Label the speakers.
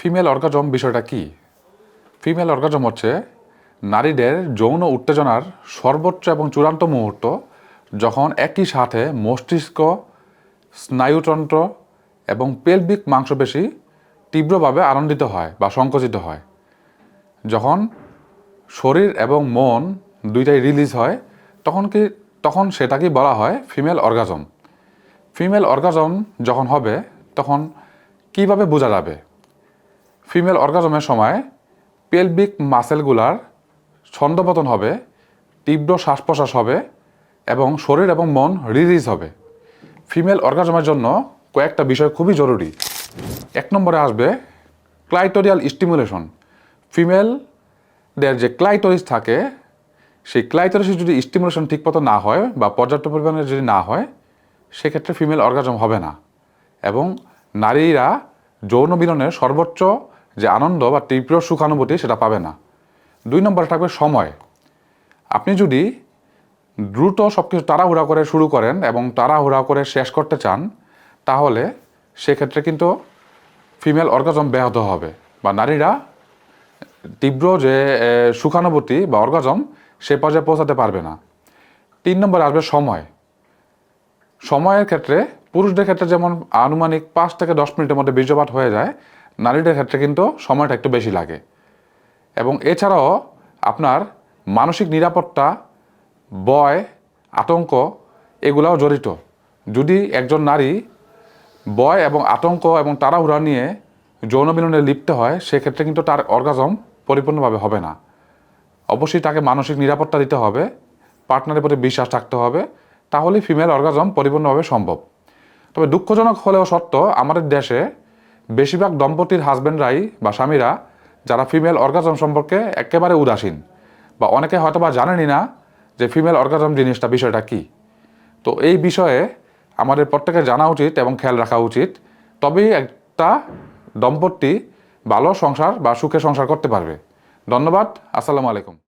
Speaker 1: Female orgasm বিষয়টা কি? Female orgasm হচ্ছে নারীদের যৌন উত্তেজনার সর্বোচ্চ এবং চূড়ান্ত মুহূর্ত, যখন একই সাথে মস্তিষ্ক, স্নায়ুতন্ত্র এবং পেলভিক মাংসপেশি তীব্রভাবে আনন্দিত হয় বা সংকুচিত হয়। যখন শরীর এবং মন দুইটাই রিলিজ হয়, তখন সেটাকেই বলা হয় ফিমেল অর্গাজম। ফিমেল অর্গাজম যখন হবে তখন কিভাবে বোঝা যাবে? ফিমেল অর্গাজমের সময় পেলভিক মাসেলগুলার ছন্দপতন হবে, তীব্র শ্বাস প্রশ্বাস হবে এবং শরীর এবং মন রিলিজ হবে। ফিমেল অর্গাজমের জন্য কয়েকটা বিষয় খুবই জরুরি। 1 নম্বরে আসবে ক্লাইটোরিয়াল স্টিমুলেশন। ফিমেলদের যে ক্লাইটোরিস থাকে, সেই ক্লাইটোরিসের যদি স্টিমুলেশন ঠিকমতো না হয় বা পর্যাপ্ত পরিমাণে যদি না হয়, সেক্ষেত্রে ফিমেল অর্গাজম হবে না এবং নারীরা যৌন মিলনের সর্বোচ্চ যে আনন্দ বা তীব্র সুখানুভূতি সেটা পাবে না। 2 নম্বরে থাকবে সময়। আপনি যদি দ্রুত সব কিছু তাড়াহুড়া করে শুরু করেন এবং তাড়াহুড়া করে শেষ করতে চান, তাহলে সেক্ষেত্রে কিন্তু ফিমেল অর্গাজম ব্যাহত হবে বা নারীরা তীব্র যে সুখানুভূতি বা অর্গাজম সে পর্যায়ে পৌঁছাতে পারবে না। 3 নম্বরে আসবে সময়। সময়ের ক্ষেত্রে পুরুষদের ক্ষেত্রে যেমন আনুমানিক 5 থেকে 10 মিনিটের মধ্যে বীর্যপাত হয়ে যায়, নারীদের ক্ষেত্রে কিন্তু সময়টা একটু বেশি লাগে। এবং এছাড়াও আপনার মানসিক নিরাপত্তা, ভয়, আতঙ্ক এগুলাও জড়িত। যদি একজন নারী ভয় এবং আতঙ্ক এবং তাড়াহুড়া নিয়ে যৌন মিলনে লিপ্ত হয়, সেক্ষেত্রে কিন্তু তার অর্গাজম পরিপূর্ণভাবে হবে না। অবশ্যই তাকে মানসিক নিরাপত্তা দিতে হবে, পার্টনারের প্রতি বিশ্বাস থাকতে হবে, তাহলেই ফিমেল অর্গাজম পরিপূর্ণভাবে সম্ভব। তবে দুঃখজনক হলেও সত্য, আমাদের দেশে বেশিরভাগ দম্পতির হাজব্যান্ডরাই বা স্বামীরা যারা ফিমেল অর্গাজম সম্পর্কে একেবারে উদাসীন, বা অনেকে হয়তো বা জানেনই না যে ফিমেল অর্গাজম জিনিসটা বিষয়টা কী। তো এই বিষয়ে আমাদের প্রত্যেকের জানা উচিত এবং খেয়াল রাখা উচিত, তবেই একটা দম্পতি ভালো সংসার বা সুখে সংসার করতে পারবে। ধন্যবাদ। আসসালামু আলাইকুম।